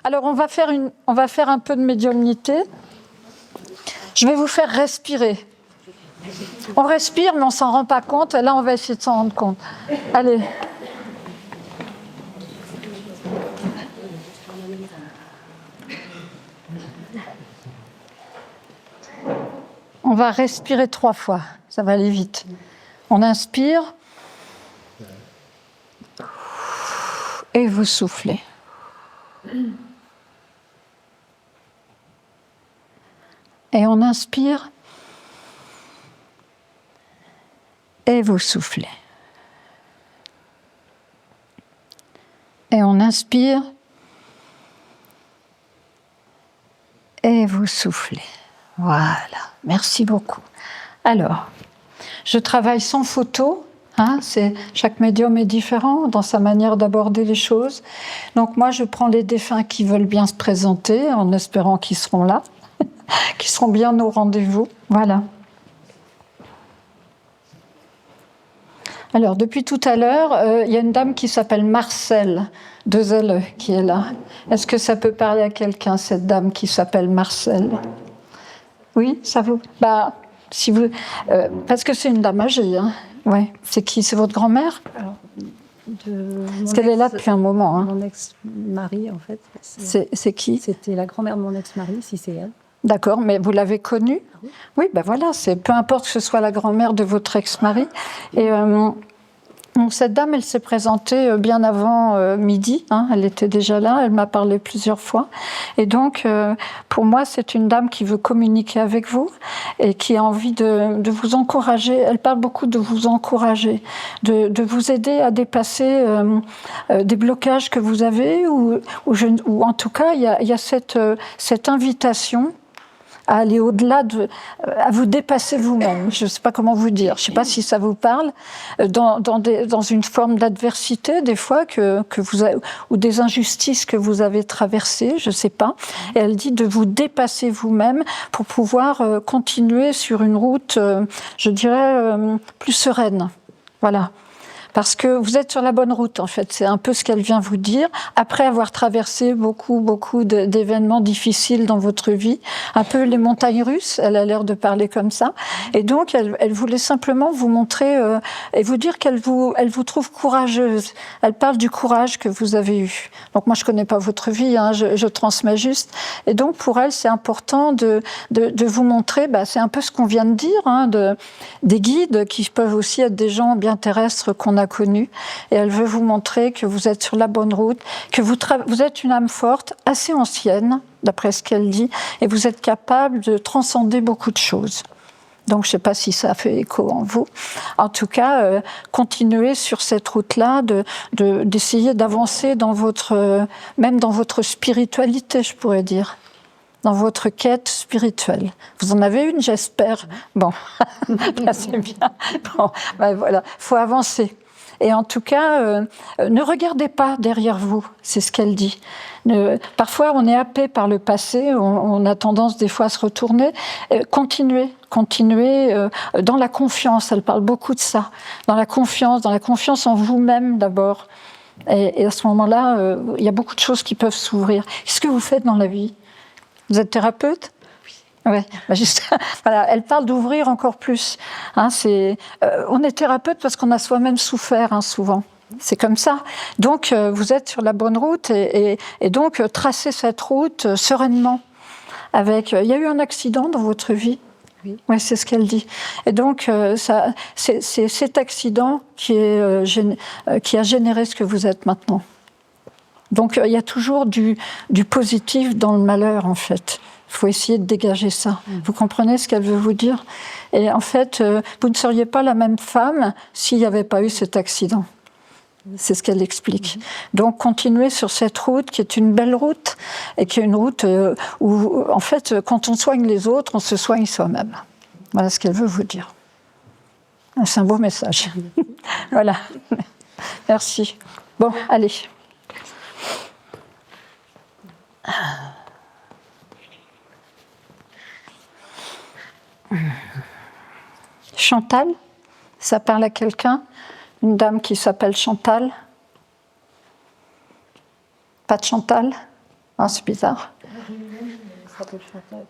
Alors, on va faire un peu de médiumnité. Je vais vous faire respirer. On respire, mais on ne s'en rend pas compte. Et là, on va essayer de s'en rendre compte. Allez. On va respirer 3 fois. Ça va aller vite. On inspire. Et vous soufflez. Et on inspire. Et vous soufflez. Et on inspire. Et vous soufflez. Voilà. Merci beaucoup. Alors, je travaille sans photo. Chaque médium est différent dans sa manière d'aborder les choses. Donc moi, je prends les défunts qui veulent bien se présenter, en espérant qu'ils seront là, qu'ils seront bien au rendez-vous. Voilà. Alors, depuis tout à l'heure, il y a une dame qui s'appelle Marcel, 2 L, qui est là. Est-ce que ça peut parler à quelqu'un, cette dame qui s'appelle Marcel? Oui, ça vous... si vous... parce que c'est une dame âgée, hein. Ouais. C'est qui? C'est votre grand-mère? Parce qu'elle est là depuis un moment. Mon ex-mari, en fait. C'est qui? C'était la grand-mère de mon ex-mari, si c'est elle. D'accord, mais vous l'avez connue? Oui. Oui, voilà, peu importe que ce soit la grand-mère de votre ex-mari. Et donc cette dame, elle s'est présentée bien avant midi, elle était déjà là, elle m'a parlé plusieurs fois. Et donc, pour moi, c'est une dame qui veut communiquer avec vous et qui a envie de vous encourager. Elle parle beaucoup de vous encourager, de vous aider à dépasser des blocages que vous avez, ou en tout cas, il y a cette invitation à aller au-delà, à vous dépasser vous-même. Je ne sais pas comment vous dire. Je ne sais pas si ça vous parle. Dans une forme d'adversité, des fois, ou des injustices que vous avez traversées, je ne sais pas. Et elle dit de vous dépasser vous-même pour pouvoir continuer sur une route, je dirais, plus sereine. Voilà. Parce que vous êtes sur la bonne route, en fait. C'est un peu ce qu'elle vient vous dire. Après avoir traversé beaucoup d'événements difficiles dans votre vie, un peu les montagnes russes, elle a l'air de parler comme ça. Et donc, elle voulait simplement vous montrer et vous dire elle vous trouve courageuse. Elle parle du courage que vous avez eu. Donc, moi, je connais pas votre vie, je transmets juste. Et donc, pour elle, c'est important de vous montrer, c'est un peu ce qu'on vient de dire, des guides qui peuvent aussi être des gens bien terrestres qu'on a connus. Et elle veut vous montrer que vous êtes sur la bonne route, que vous êtes une âme forte, assez ancienne, d'après ce qu'elle dit, et vous êtes capable de transcender beaucoup de choses. Donc, je ne sais pas si ça fait écho en vous. En tout cas, continuez sur cette route-là, d'essayer d'avancer même dans votre spiritualité, je pourrais dire. Dans votre quête spirituelle. Vous en avez une, j'espère. Bon, c'est bien. Bon, voilà, faut avancer. Et en tout cas, ne regardez pas derrière vous, c'est ce qu'elle dit. Parfois, on est happé par le passé, on a tendance des fois à se retourner. Continuez dans la confiance, elle parle beaucoup de ça. Dans la confiance en vous-même d'abord. Et à ce moment-là, il y a beaucoup de choses qui peuvent s'ouvrir. Qu'est-ce que vous faites dans la vie ? Vous êtes thérapeute ? Oui. Ouais. Voilà, elle parle d'ouvrir encore plus. On est thérapeute parce qu'on a soi-même souffert, souvent. C'est comme ça. Donc, vous êtes sur la bonne route et donc, tracez cette route sereinement. Il y a eu un accident dans votre vie ? Oui. Ouais, c'est ce qu'elle dit. Et donc, c'est cet accident qui a généré ce que vous êtes maintenant. Donc, il y a toujours du positif dans le malheur, en fait. Il faut essayer de dégager ça. Vous comprenez ce qu'elle veut vous dire ? Et en fait, vous ne seriez pas la même femme s'il n'y avait pas eu cet accident. C'est ce qu'elle explique. Donc, continuez sur cette route qui est une belle route et qui est une route où, en fait, quand on soigne les autres, on se soigne soi-même. Voilà ce qu'elle veut vous dire. C'est un beau message. Voilà. Merci. Bon, allez. Chantal, ça parle à quelqu'un? Une dame qui s'appelle Chantal? Pas de Chantal? Ah, c'est bizarre.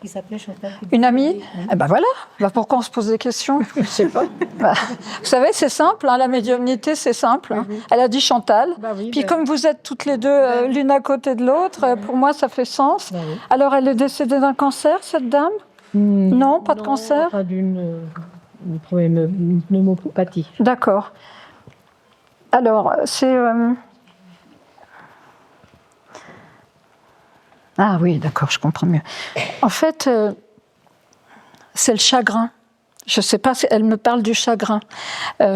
Qui s'appelait Chantal. Une amie? Eh ben voilà. Ben pourquoi on se pose des questions? Je sais pas. Bah, vous savez, c'est simple, hein, la médiumnité, c'est simple. Hein. Elle a dit Chantal. Bah oui, Puis comme vous êtes toutes les deux l'une à côté de l'autre, pour moi, ça fait sens. Bah oui. Alors, elle est décédée d'un cancer, cette dame? Non, pas de cancer? Pas d'une pneumopathie. D'accord. Alors, c'est... Ah oui, d'accord, je comprends mieux. En fait, c'est le chagrin. Je ne sais pas, elle me parle du chagrin.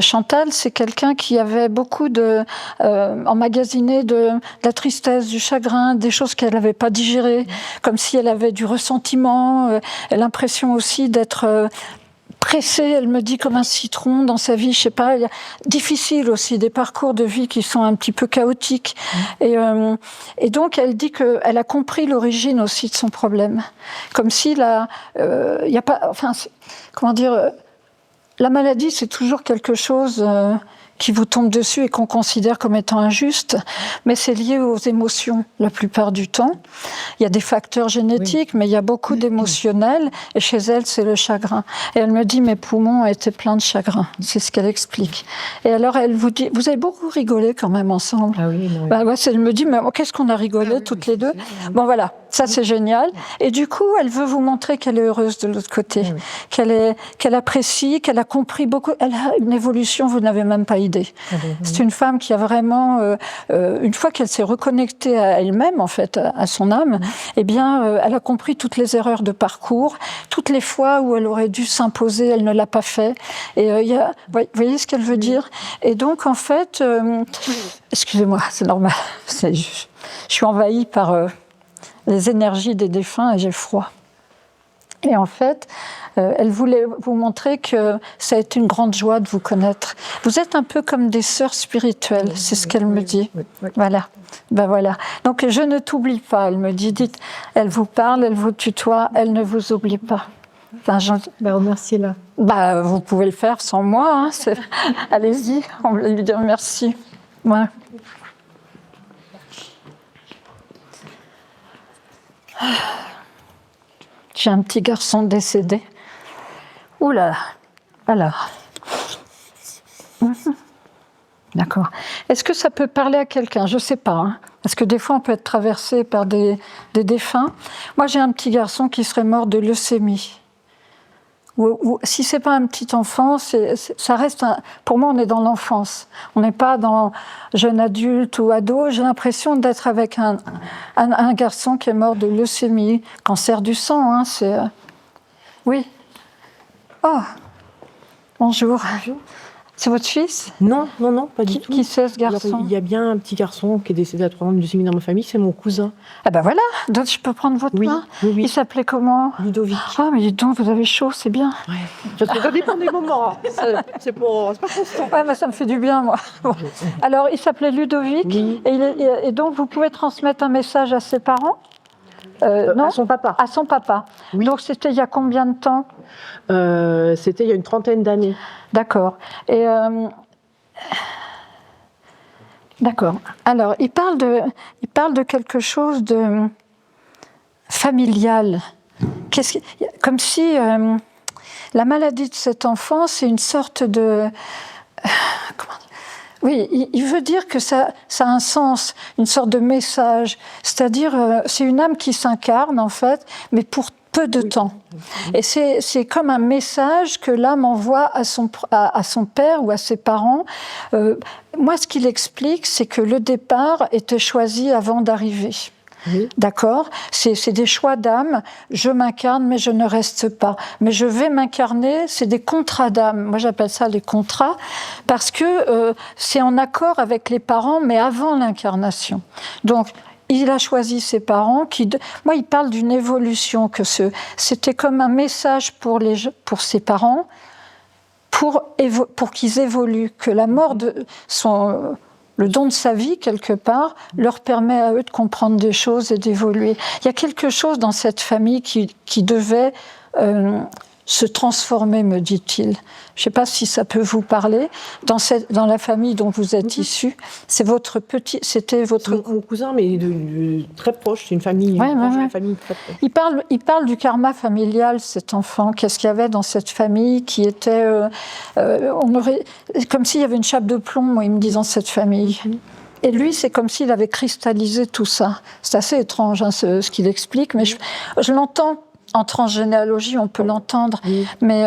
Chantal, c'est quelqu'un qui avait beaucoup emmagasiné de la tristesse, du chagrin, des choses qu'elle n'avait pas digérées, comme si elle avait du ressentiment, l'impression aussi d'être pressée, elle me dit, comme un citron dans sa vie, je sais pas, difficile aussi, des parcours de vie qui sont un petit peu chaotiques. Et donc, elle dit qu'elle a compris l'origine aussi de son problème. Comme si il y a pas, enfin, comment dire, la maladie, c'est toujours quelque chose qui vous tombe dessus et qu'on considère comme étant injuste, mais c'est lié aux émotions la plupart du temps. Il y a des facteurs génétiques, mais il y a beaucoup d'émotionnels, et chez elle, c'est le chagrin. Et elle me dit, mes poumons étaient pleins de chagrin. C'est ce qu'elle explique. Et alors, elle vous dit, vous avez beaucoup rigolé quand même ensemble. Ah oui, oui. Bah, ouais, elle me dit, mais qu'est-ce qu'on a rigolé toutes les deux. Bon, voilà, ça c'est génial. Et du coup, elle veut vous montrer qu'elle est heureuse de l'autre côté, qu'elle apprécie, qu'elle a compris beaucoup. Elle a une évolution, vous n'avez même pas idée. C'est une femme qui a vraiment, une fois qu'elle s'est reconnectée à elle-même, en fait, à son âme, eh bien, elle a compris toutes les erreurs de parcours, toutes les fois où elle aurait dû s'imposer, elle ne l'a pas fait. Et vous voyez ce qu'elle veut dire? Et donc, en fait, excusez-moi, c'est normal, je suis envahie par les énergies des défunts et j'ai froid. Et en fait, elle voulait vous montrer que ça a été une grande joie de vous connaître. Vous êtes un peu comme des sœurs spirituelles, c'est ce qu'elle me dit. Oui. Voilà. Ben voilà. Donc, je ne t'oublie pas, elle me dit. Dites, elle vous parle, elle vous tutoie, elle ne vous oublie pas. Enfin, Remerciez-la. bah, vous pouvez le faire sans moi. Hein, allez-y, on va lui dire merci. Ouais. J'ai un petit garçon décédé. Ouh là là. Alors. D'accord. Est-ce que ça peut parler à quelqu'un? Je ne sais pas. Hein. Parce que des fois, on peut être traversé par des défunts. Moi, j'ai un petit garçon qui serait mort de leucémie. Si ce n'est pas un petit enfant, ça reste pour moi, on est dans l'enfance. On n'est pas dans jeune adulte ou ado. J'ai l'impression d'être avec un garçon qui est mort de leucémie, cancer du sang. Hein, Oui. Oh, bonjour. Bonjour. C'est votre fils? Non, pas du tout. Qui c'est ce garçon? Alors, il y a bien un petit garçon qui est décédé à 3 ans de leucémie dans ma famille, c'est mon cousin. Ah ben voilà, donc je peux prendre votre main? Oui. Il s'appelait comment? Ludovic. Ah mais dites donc, vous avez chaud, c'est bien. Ouais. Ça dépend des moments. C'est pas constant. Ouais, bah, ça me fait du bien, moi. Bon. Alors, il s'appelait Ludovic, Oui. et donc vous pouvez transmettre un message à ses parents? Non, À son papa. à son papa. Oui. Donc c'était il y a combien de temps? C'était il y a une 30aine d'années. D'accord. Et d'accord. Alors, il parle de quelque chose de familial. Comme si la maladie de cet enfant, c'est une sorte de... comment dire? Oui, il veut dire que ça a un sens, une sorte de message. C'est-à-dire, c'est une âme qui s'incarne, en fait, mais pour peu de temps. Et c'est comme un message que l'âme envoie à son père ou à ses parents. Moi, ce qu'il explique, c'est que le départ était choisi avant d'arriver. Oui. D'accord? C'est des choix d'âme. Je m'incarne, mais je ne reste pas. Mais je vais m'incarner, c'est des contrats d'âme. Moi, j'appelle ça les contrats, parce que c'est en accord avec les parents, mais avant l'incarnation. Donc, il a choisi ses parents. Moi, il parle d'une évolution, que c'était comme un message pour ses parents, pour qu'ils évoluent, que la mort de le don de sa vie, quelque part, leur permet à eux de comprendre des choses et d'évoluer. Il y a quelque chose dans cette famille qui devait se transformer, me dit-il. Je ne sais pas si ça peut vous parler. Dans la famille dont vous êtes issu, c'était votre... Mon cousin, mais très proche, c'est une famille, une famille très proche. Il parle du karma familial, cet enfant. Qu'est-ce qu'il y avait dans cette famille qui était... comme s'il y avait une chape de plomb, moi, il me dit, dans cette famille. Et lui, c'est comme s'il avait cristallisé tout ça. C'est assez étrange, hein, ce qu'il explique, mais je l'entends en transgénéalogie, on peut l'entendre, mais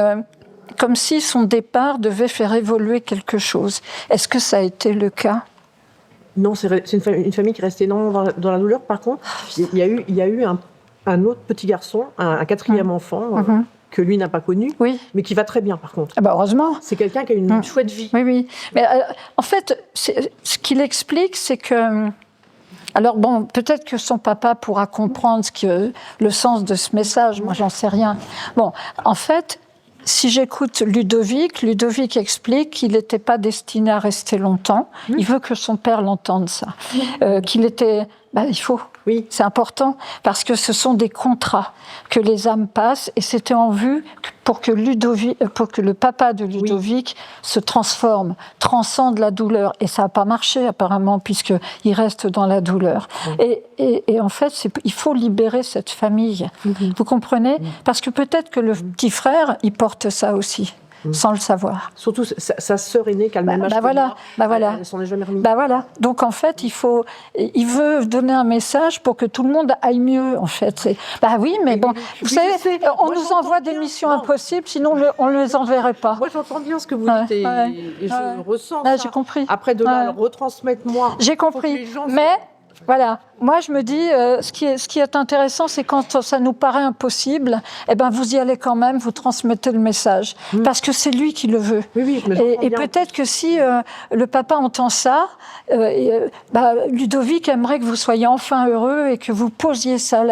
comme si son départ devait faire évoluer quelque chose. Est-ce que ça a été le cas ? Non, c'est une famille qui restait dans la douleur. Par contre, il y a eu un autre petit garçon, un quatrième enfant, que lui n'a pas connu, mais qui va très bien, par contre. Ah bah heureusement. C'est quelqu'un qui a une chouette vie. Oui. Mais en fait, ce qu'il explique, c'est que... Alors bon, peut-être que son papa pourra comprendre le sens de ce message, moi j'en sais rien. Bon, en fait, si j'écoute Ludovic explique qu'il n'était pas destiné à rester longtemps. Il veut que son père l'entende, ça. Qu'il était... il faut. Oui. C'est important, parce que ce sont des contrats que les âmes passent, et c'était en vue pour que le papa de Ludovic se transforme, transcende la douleur. Et ça n'a pas marché, apparemment, puisqu'il reste dans la douleur. Et en fait, il faut libérer cette famille. Vous comprenez ? Parce que peut-être que le petit frère, il porte ça aussi. Sans le savoir. Surtout sa sœur aînée, qui a le même âge que moi, elle s'en est jamais remise. Donc en fait, il veut donner un message pour que tout le monde aille mieux, en fait. Oui, mais bon, vous savez, on nous envoie des missions impossibles, sinon on ne les enverrait pas. Moi, j'entends bien ce que vous dites et je ressens ça. J'ai compris. Après, de là, le retransmettre moi. J'ai compris, mais... Voilà, moi je me dis, ce qui est intéressant, c'est quand ça nous paraît impossible, vous y allez quand même, vous transmettez le message, parce que c'est lui qui le veut. Et peut-être que si le papa entend ça, Ludovic aimerait que vous soyez enfin heureux et que vous posiez ça.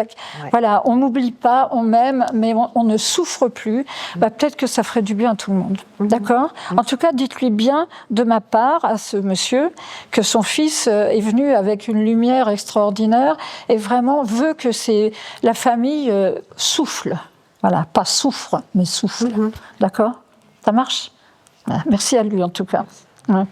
Voilà, on n'oublie pas, on m'aime, mais on ne souffre plus. Peut-être que ça ferait du bien à tout le monde. D'accord ? En tout cas, dites-lui bien de ma part à ce monsieur que son fils est venu avec une lumière extraordinaire et vraiment veut que la famille souffle. Voilà, pas souffre, mais souffle. D'accord ? Ça marche ? Merci à lui en tout cas. Ouais.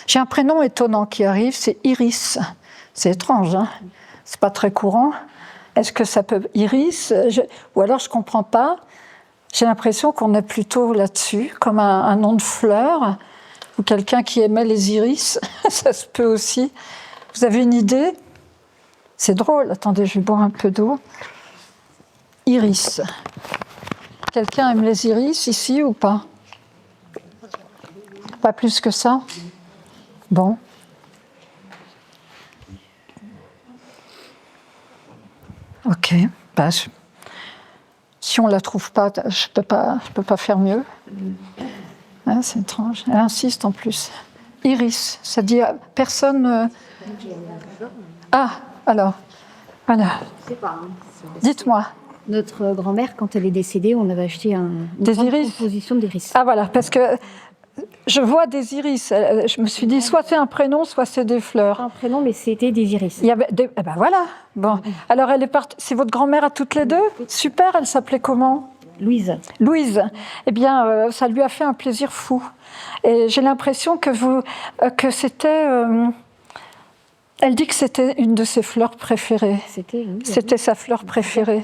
J'ai un prénom étonnant qui arrive, c'est Iris. C'est étrange, hein ? C'est pas très courant. Est-ce que ça peut... Iris, ou alors je ne comprends pas. J'ai l'impression qu'on est plutôt là-dessus, comme un nom de fleur, ou quelqu'un qui aimait les iris. Ça se peut aussi. Vous avez une idée ? C'est drôle. Attendez, je vais boire un peu d'eau. Iris. Quelqu'un aime les iris ici ou pas ? Pas plus que ça ? Bon. Ok, si on ne la trouve pas, je peux pas faire mieux. C'est étrange. Elle insiste en plus. Iris, ça dit personne. Alors, voilà. Dites-moi. Notre grand-mère, quand elle est décédée, on avait acheté une composition d'iris. Voilà, parce que je vois des iris. Je me suis dit, soit c'est un prénom, soit c'est des fleurs. Un prénom, mais c'était des iris. Il y avait voilà. Bon. Alors, elle est partie. C'est votre grand-mère à toutes les deux ? Super. Elle s'appelait comment ? Louise. Louise. Eh bien, ça lui a fait un plaisir fou. Et j'ai l'impression que c'était... elle dit que c'était une de ses fleurs préférées. C'était sa fleur préférée.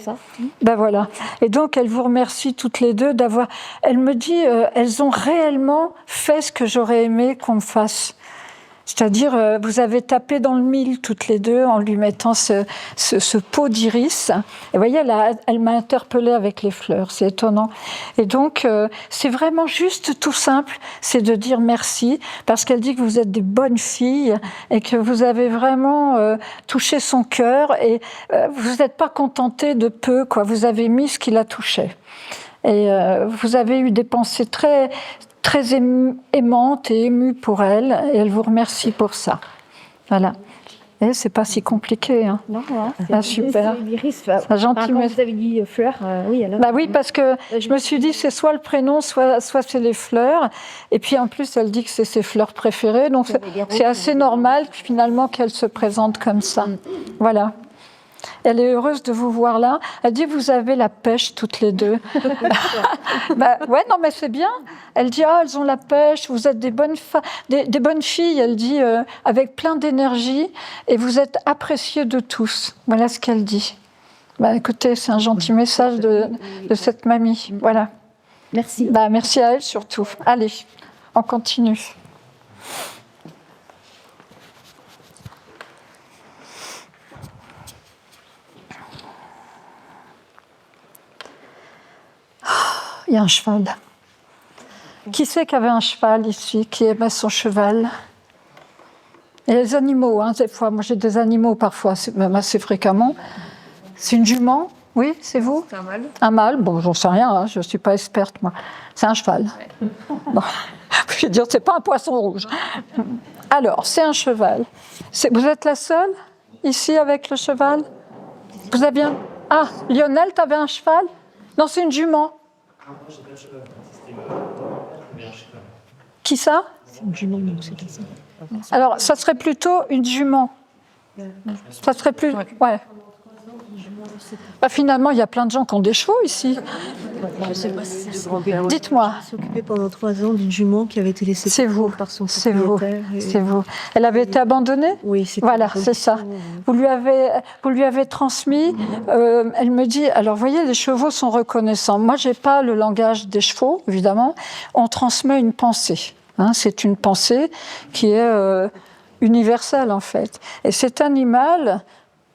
Voilà. Et donc, elle vous remercie toutes les deux d'avoir... Elle me dit, elles ont réellement fait ce que j'aurais aimé qu'on me fasse. C'est-à-dire, vous avez tapé dans le mille toutes les deux en lui mettant ce pot d'iris. Et vous voyez, elle m'a interpellée avec les fleurs, c'est étonnant. Et donc, c'est vraiment juste tout simple, c'est de dire merci, parce qu'elle dit que vous êtes des bonnes filles et que vous avez vraiment touché son cœur et vous n'êtes pas contentés de peu, quoi. Vous avez mis ce qui la touchait. Et vous avez eu des pensées très aimante et émue pour elle, et elle vous remercie pour ça. Voilà. Et c'est pas si compliqué. Hein. Non, super. L'iris. Un gentil Quand vous avez dit fleurs, oui, alors. Bah oui, parce que je me suis dit, c'est soit le prénom, soit c'est les fleurs. Et puis en plus, elle dit que c'est ses fleurs préférées. Donc c'est assez normal finalement qu'elle se présente comme ça. Voilà. Elle est heureuse de vous voir là. Elle dit, vous avez la pêche toutes les deux. Ouais, non, mais c'est bien. Elle dit, elles ont la pêche, vous êtes des bonnes filles, elle dit, avec plein d'énergie, et vous êtes appréciées de tous. Voilà ce qu'elle dit. Écoutez, c'est un gentil message de cette mamie. Voilà. Merci. Merci à elle surtout. Allez, on continue. Il y a un cheval. Qui c'est qui avait un cheval ici, qui aimait son cheval? Et les animaux, des fois. Moi, j'ai des animaux parfois, même assez fréquemment. C'est une jument? Oui, c'est vous? C'est un mâle. Un mâle? Bon, j'en sais rien, je ne suis pas experte, moi. C'est un cheval. Ouais. Bon. Je veux dire, c'est pas un poisson rouge. Alors, c'est un cheval. Vous êtes la seule, ici, avec le cheval? Vous avez un... Ah, Lionel, tu avais un cheval? Non, c'est une jument. Qui ça? C'est une jument, donc c'est ça. Alors, ça serait plutôt une jument. Ça serait plus... Ouais. Finalement, il y a plein de gens qui ont des chevaux ici. Je sais pas si c'est Dites-moi. Je suis occupée pendant 3 ans d'une jument qui avait été laissée par son propriétaire. C'est vous. Elle avait été abandonnée? Oui, c'est voilà, c'est ça. Vous lui avez transmis. Elle me dit, alors, vous voyez, les chevaux sont reconnaissants. Moi, j'ai pas le langage des chevaux, évidemment. On transmet une pensée. C'est une pensée qui est universelle, en fait. Et cet animal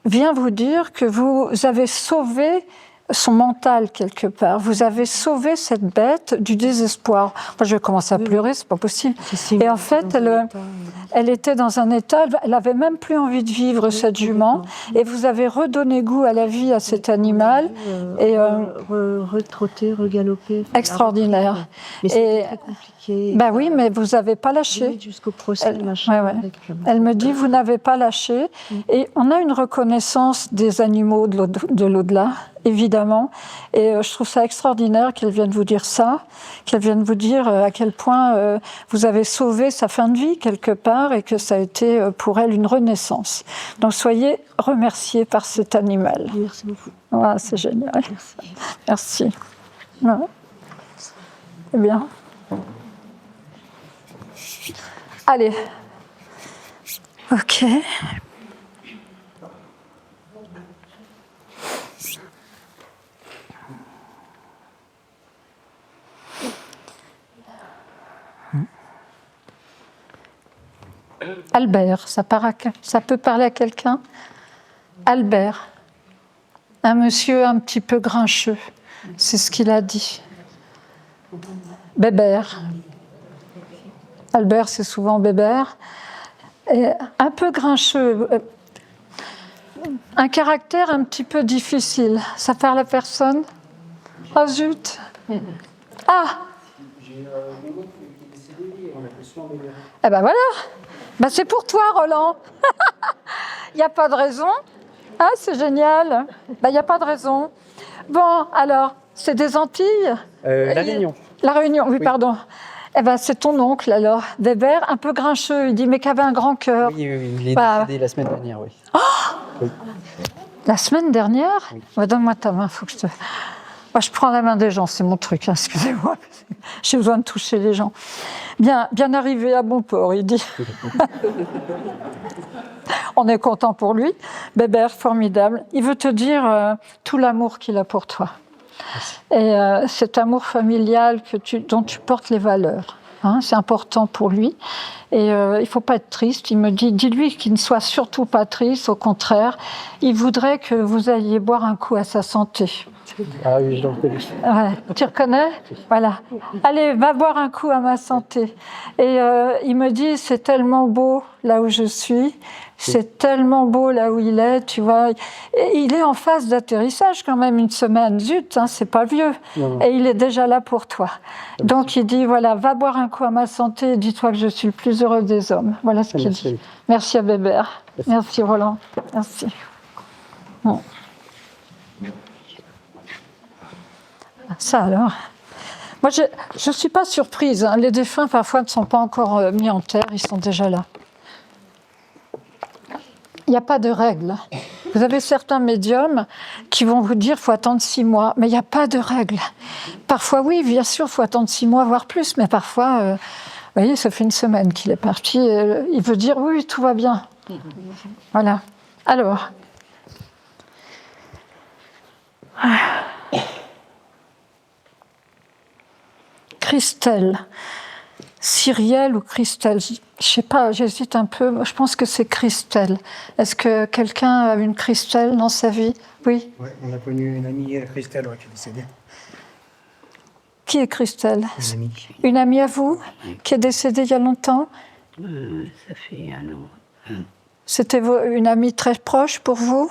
vient vous dire que vous avez sauvé son mental quelque part. Vous avez sauvé cette bête du désespoir. Moi, je vais commencer à pleurer, c'est pas possible. Et en fait, elle était dans un état, elle avait même plus envie de vivre, cette jument, et vous avez redonné goût à la vie à cet animal. Et retrotter, regaloper. Extraordinaire. Mais c'était très compliqué. Oui, mais vous n'avez pas lâché. Jusqu'au procès, Elle me dit, vous n'avez pas lâché. Et on a une reconnaissance des animaux de l'au-delà, évidemment. Et je trouve ça extraordinaire qu'elle vienne vous dire ça, qu'elle vienne vous dire à quel point vous avez sauvé sa fin de vie quelque part et que ça a été pour elle une renaissance. Donc soyez remerciés par cet animal. Merci beaucoup. Ouais, c'est génial. Merci. Ouais. C'est bien. Allez. Ok. Albert, ça peut parler à quelqu'un? Albert, un monsieur un petit peu grincheux, c'est ce qu'il a dit. Bébert. Albert, c'est souvent Bébert. Et un peu grincheux, un caractère un petit peu difficile. Ça parle à personne? Oh zut! Ah! Eh ben voilà! C'est pour toi, Roland. Il n'y a pas de raison. Ah, c'est génial. Il n'y a pas de raison. Bon, alors, c'est des Antilles? La Réunion. La Réunion, oui, pardon. Eh ben, c'est ton oncle, alors. Weber, un peu grincheux. Il dit, mais qu'avait un grand cœur. Oui, il est décédé la semaine dernière, oui. Oh oui. La semaine dernière? Oui. Donne-moi ta main, faut que je te... Moi, je prends la main des gens, c'est mon truc, excusez-moi. J'ai besoin de toucher les gens. Bien arrivé à bon port, il dit. On est content pour lui. Bébert, formidable. Il veut te dire tout l'amour qu'il a pour toi. Et cet amour familial dont tu portes les valeurs. C'est important pour lui. Et il ne faut pas être triste. Il me dit, dis-lui qu'il ne soit surtout pas triste. Au contraire, il voudrait que vous alliez boire un coup à sa santé. Ah oui, je l'en connais. Ouais. Tu reconnais? Voilà. Allez, va boire un coup à ma santé. Et il me dit, c'est tellement beau là où je suis, c'est tellement beau là où il est, tu vois. Et il est en phase d'atterrissage quand même, une semaine. Zut, hein, c'est pas vieux. Non. Et il est déjà là pour toi. Donc il dit, voilà, va boire un coup à ma santé et dis-toi que je suis le plus heureux des hommes. Voilà ce qu'il dit. Merci à Bébert. Merci Roland. Merci. Bon. Ça alors. Moi, je ne suis pas surprise. Hein. Les défunts, parfois, ne sont pas encore mis en terre. Ils sont déjà là. Il n'y a pas de règle. Vous avez certains médiums qui vont vous dire qu'il faut attendre 6 mois. Mais il n'y a pas de règle. Parfois, oui, bien sûr, il faut attendre 6 mois, voire plus. Mais parfois, vous voyez, ça fait 1 semaine qu'il est parti. Il veut dire, oui, tout va bien. Voilà. Alors... Christelle, Cyrielle ou Christelle, je ne sais pas, j'hésite un peu. Moi, je pense que c'est Christelle. Est-ce que quelqu'un a une Christelle dans sa vie? Oui. Oui, on a connu une amie, Christelle, qui est décédée. Qui est Christelle? Une amie. Une amie à vous qui est décédée il y a longtemps? Ça fait un an. C'était une amie très proche pour vous?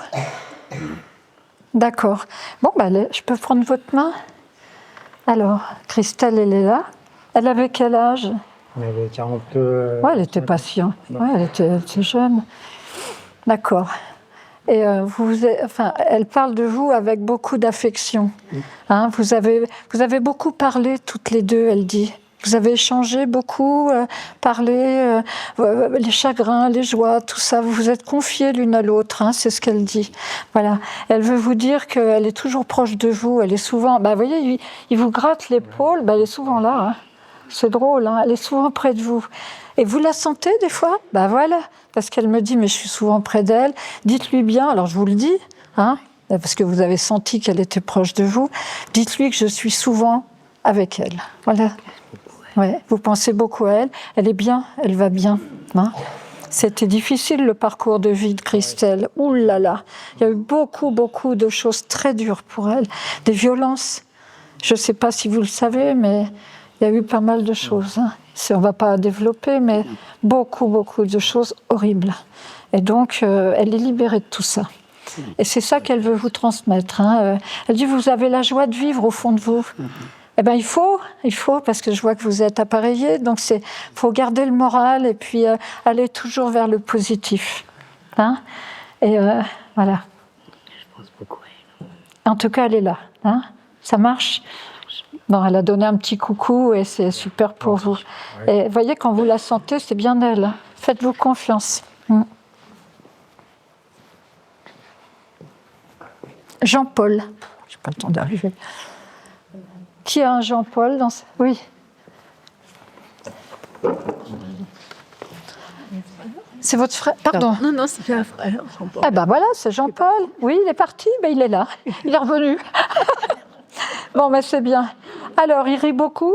D'accord. Bon, je peux prendre votre main? Alors, Christelle, elle est là. Elle avait quel âge? Elle avait 40... Ouais, elle était patiente. Ouais, elle était jeune. D'accord. Et elle parle de vous avec beaucoup d'affection. Hein, vous avez beaucoup parlé toutes les deux, elle dit. Vous avez échangé beaucoup, parlé, les chagrins, les joies, tout ça. Vous vous êtes confiées l'une à l'autre, hein, c'est ce qu'elle dit. Voilà. Elle veut vous dire qu'elle est toujours proche de vous. Elle est souvent... vous voyez, il vous gratte l'épaule, elle est souvent là. Hein. C'est drôle, hein, elle est souvent près de vous. Et vous la sentez des fois? Voilà. Parce qu'elle me dit, mais je suis souvent près d'elle. Dites-lui bien, alors je vous le dis, hein, parce que vous avez senti qu'elle était proche de vous. Dites-lui que je suis souvent avec elle. Voilà. Ouais, vous pensez beaucoup à elle. Elle est bien, elle va bien. Hein. C'était difficile le parcours de vie de Christelle. Ouh là là, il y a eu beaucoup de choses très dures pour elle. Des violences. Je ne sais pas si vous le savez, mais il y a eu pas mal de choses. Hein. On ne va pas développer, mais beaucoup de choses horribles. Et donc, elle est libérée de tout ça. Et c'est ça qu'elle veut vous transmettre. Hein. Elle dit, vous avez la joie de vivre au fond de vous. Eh bien, il faut, parce que je vois que vous êtes appareillés, donc il faut garder le moral et puis aller toujours vers le positif. Hein, et voilà. Je pense beaucoup à elle. En tout cas, elle est là. Hein, ça marche? Bon, elle a donné un petit coucou et c'est super pour vous. Et vous voyez, quand vous la sentez, c'est bien elle. Hein. Faites-vous confiance. Jean-Paul. Je n'ai pas le temps d'arriver. Qui a un Jean-Paul dans ce... Oui. C'est votre frère? Pardon. Non, c'est un frère, Jean-Paul. Eh ben voilà, c'est Jean-Paul. Oui, il est parti, mais il est là. Il est revenu. Bon, mais c'est bien. Alors, il rit beaucoup?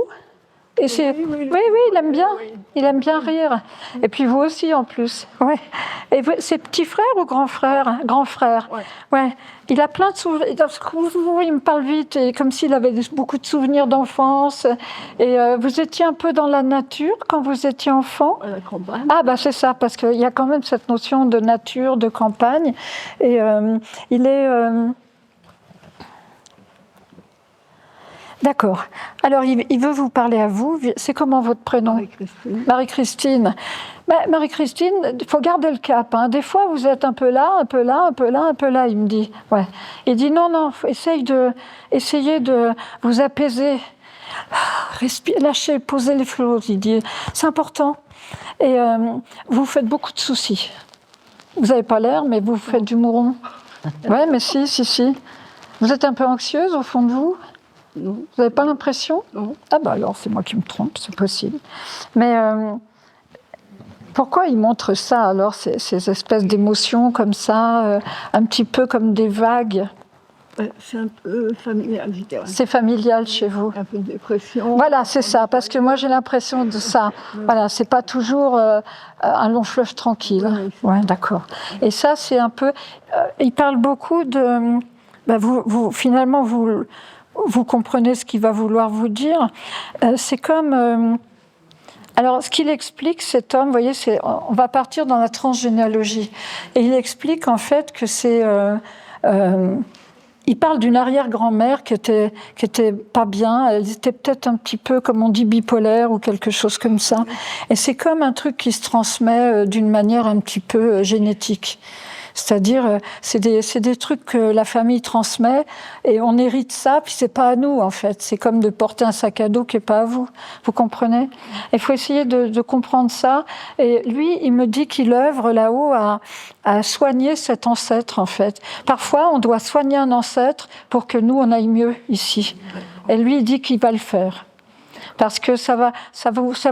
Et oui, il aime bien. Il aime bien rire. Et puis vous aussi, en plus. Ouais. Et c'est petit frère ou grand frère? Grand frère. Ouais. Il a plein de souvenirs. Il me parle vite, et comme s'il avait beaucoup de souvenirs d'enfance. Et vous étiez un peu dans la nature quand vous étiez enfant? À la campagne. Ah, c'est ça, parce qu'il y a quand même cette notion de nature, de campagne. Et il est... D'accord. Alors, il veut vous parler à vous. C'est comment votre prénom? Marie-Christine. Marie-Christine. Marie-Christine, il faut garder le cap. Hein. Des fois, vous êtes un peu là, un peu là, un peu là, un peu là, il me dit. Ouais. Il dit non, essayez de vous apaiser. Respirez, lâchez, posez les flots, il dit. C'est important. Et vous faites beaucoup de soucis. Vous n'avez pas l'air, mais vous faites du mouron. Ouais, mais si. Vous êtes un peu anxieuse au fond de vous? Non. Vous n'avez pas l'impression? Non. Ah alors c'est moi qui me trompe, c'est possible. Mais pourquoi il montre ça alors, ces espèces d'émotions comme ça, un petit peu comme des vagues? C'est un peu familial, je dirais. C'est familial chez vous? Un peu de dépression. Voilà, c'est ça, parce que moi j'ai l'impression de ça. Voilà, c'est pas toujours un long fleuve tranquille. Ouais, d'accord. Et ça, c'est un peu... il parle beaucoup finalement, vous comprenez ce qu'il va vouloir vous dire. C'est comme... alors, ce qu'il explique, cet homme, vous voyez, on va partir dans la transgénéalogie. Et il explique en fait que c'est... il parle d'une arrière-grand-mère qui était pas bien. Elle était peut-être un petit peu, comme on dit, bipolaire ou quelque chose comme ça. Et c'est comme un truc qui se transmet d'une manière un petit peu génétique. C'est-à-dire, c'est des trucs que la famille transmet et on hérite ça, puis c'est pas à nous en fait. C'est comme de porter un sac à dos qui est pas à vous. Vous comprenez ? Il faut essayer de comprendre ça. Et lui, il me dit qu'il œuvre là-haut à soigner cet ancêtre en fait. Parfois, on doit soigner un ancêtre pour que nous, on aille mieux ici. Et lui, il dit qu'il va le faire. Parce que ça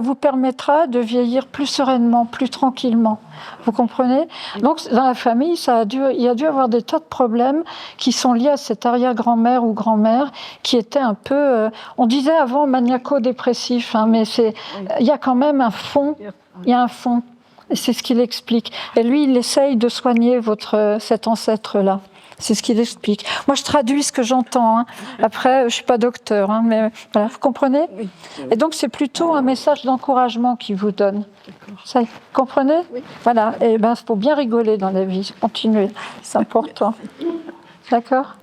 vous permettra de vieillir plus sereinement, plus tranquillement. Vous comprenez ? Donc, dans la famille, il y a dû avoir des tas de problèmes qui sont liés à cette arrière-grand-mère ou grand-mère qui était un peu, on disait avant maniaco-dépressif, hein, mais il y a quand même un fond. Il y a un fond. Et c'est ce qu'il explique. Et lui, il essaye de soigner cet ancêtre-là. C'est ce qu'il explique. Moi, je traduis ce que j'entends. Hein. Après, je ne suis pas docteur, hein, mais voilà, vous comprenez ? Oui. Et donc, c'est plutôt un message d'encouragement qu'il vous donne. Ça, vous comprenez ? Oui. Voilà. Et il faut bien rigoler dans la vie. Continuez. C'est important. D'accord ?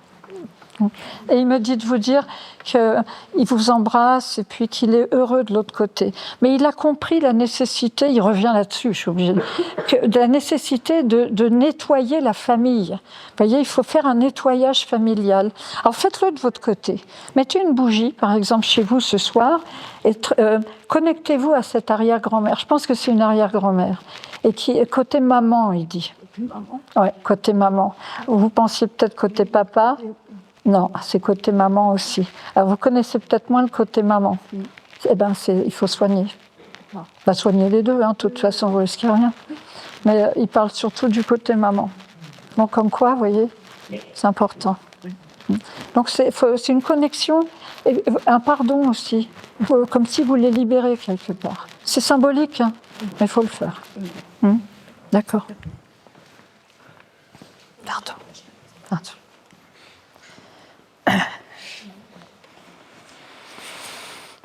Et il me dit de vous dire qu'il vous embrasse et puis qu'il est heureux de l'autre côté. Mais il a compris la nécessité, il revient là-dessus, je suis obligée, de la nécessité de nettoyer la famille. Vous voyez, il faut faire un nettoyage familial. Alors faites-le de votre côté. Mettez une bougie, par exemple, chez vous ce soir, et connectez-vous à cette arrière-grand-mère. Je pense que c'est une arrière-grand-mère. Et qui est côté maman, il dit. Oui, côté maman. Vous pensiez peut-être côté papa. Non, c'est côté maman aussi. Alors, vous connaissez peut-être moins le côté maman. Eh bien, il faut soigner. On va soigner les deux, hein, de toute façon, vous ne risquez rien. Mais il parle surtout du côté maman. Donc, comme quoi, vous voyez, c'est important. Donc, c'est une connexion, et un pardon aussi, comme si vous les libérez quelque part. C'est symbolique, hein, mais il faut le faire. D'accord. Pardon.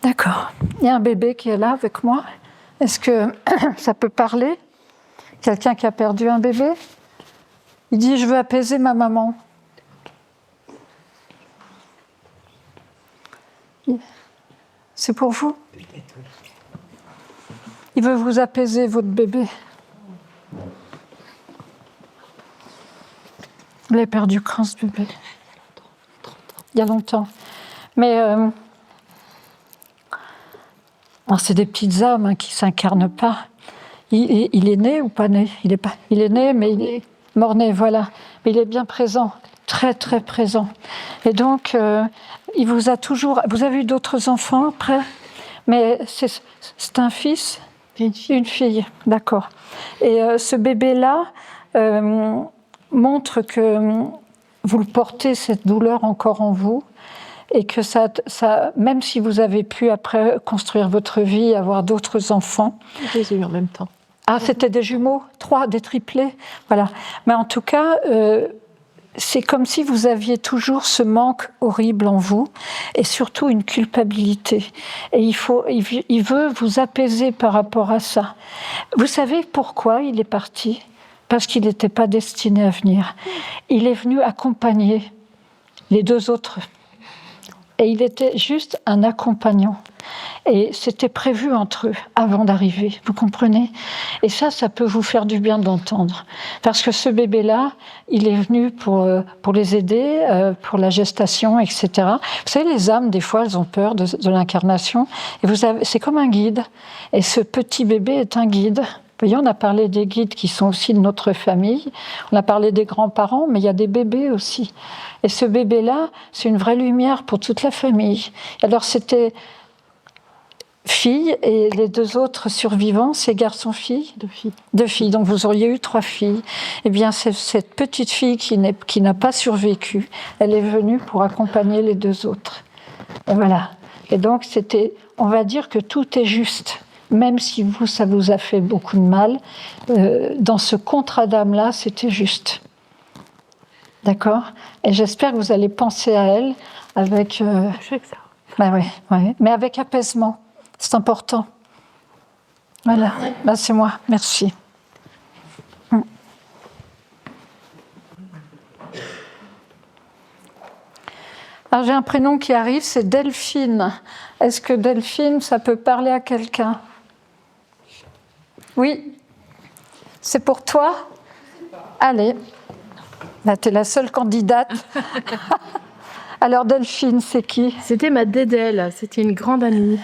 D'accord. Il y a un bébé qui est là avec moi. Est-ce que ça peut parler ? Quelqu'un qui a perdu un bébé ? Il dit « Je veux apaiser ma maman ». C'est pour vous ? Il veut vous apaiser, votre bébé. Vous l'avez perdu quand, ce bébé ? Il y a longtemps. Mais c'est des petites âmes hein, qui ne s'incarnent pas. Il est né ou pas né ? Il est né, mais il est mort-né, voilà. Mais il est bien présent, très très présent. Et donc, il vous a toujours... Vous avez eu d'autres enfants après ? Mais c'est un fils ? Une fille, d'accord. Et ce bébé-là montre que... vous le portez, cette douleur encore en vous, et que ça, même si vous avez pu après construire votre vie, avoir d'autres enfants. Je les ai eu en même temps. Ah, c'était des jumeaux, 3, des triplés, voilà. Mais en tout cas, c'est comme si vous aviez toujours ce manque horrible en vous, et surtout une culpabilité. Et il veut vous apaiser par rapport à ça. Vous savez pourquoi il est parti ? Parce qu'il n'était pas destiné à venir. Il est venu accompagner les 2 autres. Et il était juste un accompagnant. Et c'était prévu entre eux avant d'arriver, vous comprenez ? Et ça peut vous faire du bien d'entendre. Parce que ce bébé-là, il est venu pour les aider, pour la gestation, etc. Vous savez, les âmes, des fois, elles ont peur de l'incarnation. Et c'est comme un guide. Et ce petit bébé est un guide. Vous voyez, on a parlé des guides qui sont aussi de notre famille, on a parlé des grands-parents, mais il y a des bébés aussi. Et ce bébé-là, c'est une vraie lumière pour toute la famille. Alors c'était fille, et les 2 autres survivants, c'est garçon-fille ? 2 filles. 2 filles, donc vous auriez eu 3 filles. Eh bien, c'est cette petite fille qui n'a pas survécu, elle est venue pour accompagner les 2 autres. Et voilà. Et donc, on va dire que tout est juste. Même si ça vous a fait beaucoup de mal, dans ce contrat d'âme-là, c'était juste. D'accord. Et j'espère que vous allez penser à elle avec... Je sais que ça. Bah oui, ouais. Mais avec apaisement. C'est important. Voilà. Bah, c'est moi. Merci. Alors, j'ai un prénom qui arrive, c'est Delphine. Est-ce que Delphine, ça peut parler à quelqu'un? Oui. C'est pour toi? Allez. Là, tu es la seule candidate. Alors, Delphine, c'est qui? C'était ma Dédelle, c'était une grande amie.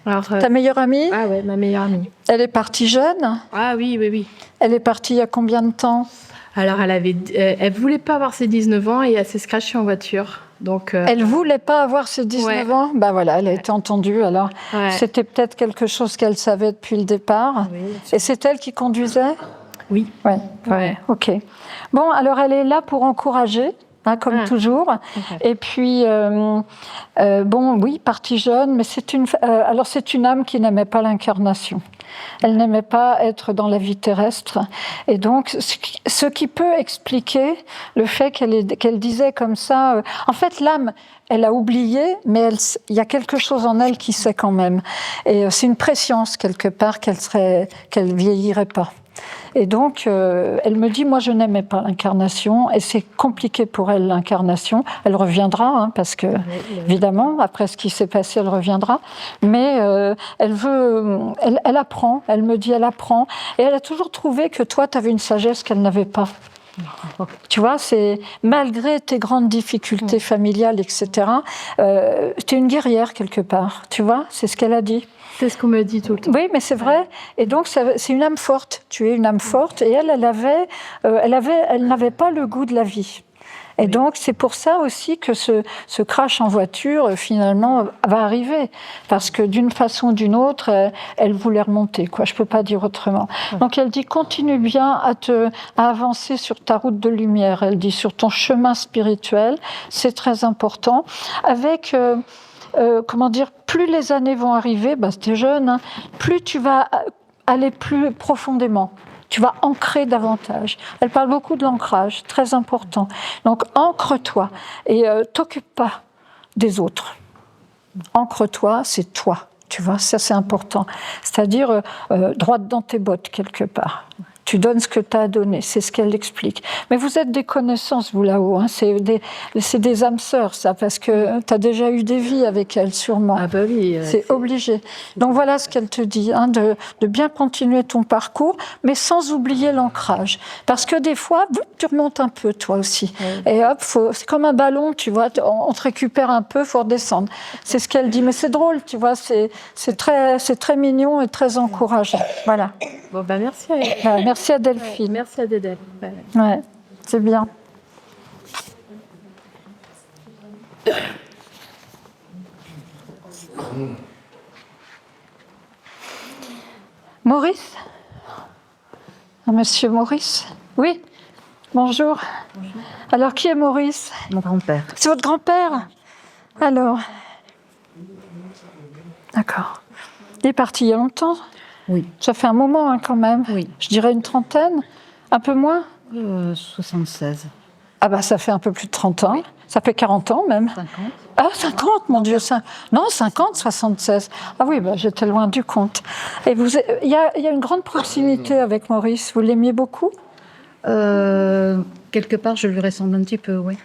Alors, ta meilleure amie? Ah ouais, ma meilleure amie. Elle est partie jeune? Ah oui, oui, oui. Elle est partie il y a combien de temps? Alors, elle voulait pas avoir ses 19 ans et elle s'est scratchée en voiture. Donc, elle voulait pas avoir ses 19 ans? Ben voilà, elle a été entendue. Alors, c'était peut-être quelque chose qu'elle savait depuis le départ. Oui, et c'est elle qui conduisait? Oui. Ouais. Ok. Bon, alors elle est là pour encourager, hein, comme toujours. Okay. Et puis, bon, oui, partie jeune, mais c'est une âme qui n'aimait pas l'incarnation. Elle n'aimait pas être dans la vie terrestre. Et donc, ce qui peut expliquer le fait qu'elle disait comme ça... en fait, l'âme, elle a oublié, mais il y a quelque chose en elle qui sait quand même. Et c'est une prescience, quelque part, qu'elle vieillirait pas. Et donc, elle me dit, moi, je n'aimais pas l'incarnation, et c'est compliqué pour elle, l'incarnation. Elle reviendra, hein, parce que, évidemment, après ce qui s'est passé, elle reviendra. Mais elle apprend, elle me dit, elle apprend. Et elle a toujours trouvé que toi, tu avais une sagesse qu'elle n'avait pas. Tu vois, c'est malgré tes grandes difficultés familiales, etc., tu es une guerrière quelque part, tu vois, c'est ce qu'elle a dit. C'est ce qu'on me dit tout le temps. Oui, mais c'est vrai. Et donc, c'est une âme forte. Tu es une âme forte. Et elle n'avait pas le goût de la vie. Et donc, c'est pour ça aussi que ce crash en voiture, finalement, va arriver. Parce que d'une façon ou d'une autre, elle voulait remonter, quoi. Je ne peux pas dire autrement. Donc, elle dit, continue bien à avancer sur ta route de lumière. Elle dit, sur ton chemin spirituel. C'est très important. Avec... comment dire, plus les années vont arriver, t'es jeune, hein, plus tu vas aller plus profondément. Tu vas ancrer davantage. Elle parle beaucoup de l'ancrage, très important. Donc, ancre-toi et t'occupe pas des autres. Ancre-toi, c'est toi. Tu vois, ça c'est important. C'est-à-dire droite dans tes bottes quelque part. Tu donnes ce que tu as à donner, c'est ce qu'elle explique. Mais vous êtes des connaissances, vous là-haut, hein. C'est des âmes sœurs, ça, parce que tu as déjà eu des vies avec elle, sûrement. Ah bah oui. C'est obligé. Donc voilà ce qu'elle te dit, hein, de bien continuer ton parcours, mais sans oublier l'ancrage. Parce que des fois, tu remontes un peu, toi aussi. Oui. Et hop, c'est comme un ballon, tu vois, on te récupère un peu, il faut redescendre. C'est ce qu'elle dit, mais c'est drôle, tu vois, c'est très mignon et très encourageant. Voilà. Bon, merci à elle. Merci à Delphine. Merci à Dédelle. Ouais, c'est bien. Maurice? Monsieur Maurice? Oui. Bonjour. Bonjour. Alors, qui est Maurice? Mon grand-père. C'est votre grand-père? Alors. D'accord. Il est parti il y a longtemps? Oui. Ça fait un moment, hein, quand même. Oui. Je dirais une trentaine. Un peu moins? 76. Ah bah ça fait un peu plus de 30 ans. Ça fait 40 ans même. 50. Ah, 50, mon Dieu. Non, 50, 76. Ah oui, bah, j'étais loin du compte. Et il y a une grande proximité avec Maurice. Vous l'aimiez beaucoup? Quelque part, je lui ressemble un petit peu, oui.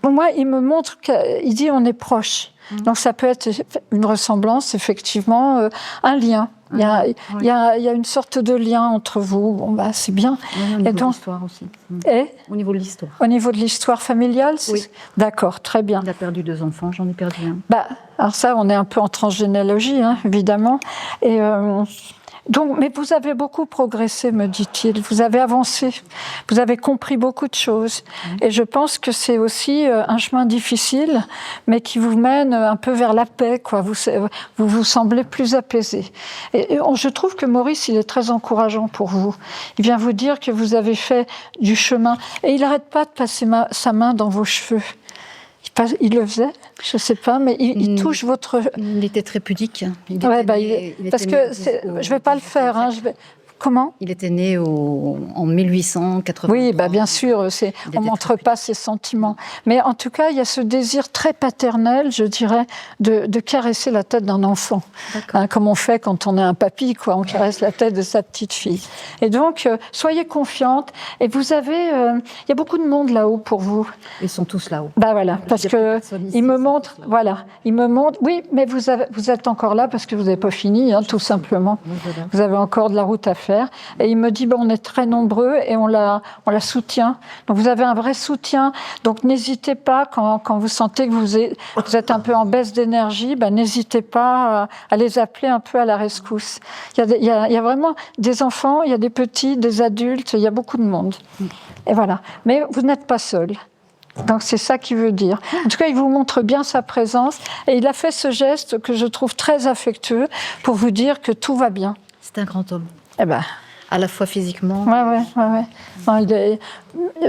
Moi, il me montre qu'il dit on est proches. Donc ça peut être une ressemblance, effectivement, un lien. Il y a une sorte de lien entre vous. Bon, bah, c'est bien. Oui, au niveau de l'histoire aussi. Et au niveau de l'histoire. Au niveau de l'histoire familiale, oui. D'accord, très bien. Il a perdu 2 enfants, j'en ai perdu un. Bah, alors ça, on est un peu en transgénéalogie, hein, évidemment. Et donc, mais vous avez beaucoup progressé, me dit-il. Vous avez avancé. Vous avez compris beaucoup de choses. Et je pense que c'est aussi un chemin difficile, mais qui vous mène un peu vers la paix, quoi. Vous semblez plus apaisé. Et je trouve que Maurice, il est très encourageant pour vous. Il vient vous dire que vous avez fait du chemin. Et il n'arrête pas de passer sa main dans vos cheveux. Il le faisait, je ne sais pas, mais il touche votre... Il était très pudique. Parce que je ne vais pas le faire. Hein, Comment ? Il était né en 1880. Oui, bah bien sûr, on ne montre pas ses sentiments. Mais en tout cas, il y a ce désir très paternel, je dirais, de caresser la tête d'un enfant. Hein, comme on fait quand on est un papy, quoi, on caresse la tête de sa petite fille. Et donc, soyez confiante. Et vous avez... il y a beaucoup de monde là-haut pour vous. Ils sont tous là-haut. Bah voilà, parce que il me montre, oui, mais vous êtes encore là parce que vous n'avez pas fini, hein, tout simplement. Vous avez encore de la route à faire. Et il me dit, on est très nombreux et on la soutient. Donc vous avez un vrai soutien. Donc n'hésitez pas quand vous sentez que vous êtes un peu en baisse d'énergie, n'hésitez pas à les appeler un peu à la rescousse. Il y a vraiment des enfants, il y a des petits, des adultes, il y a beaucoup de monde. Et voilà. Mais vous n'êtes pas seul. Donc c'est ça qu'il veut dire. En tout cas, il vous montre bien sa présence et il a fait ce geste que je trouve très affectueux pour vous dire que tout va bien. C'est un grand homme. Eh ben, à la fois physiquement. Ouais. Non,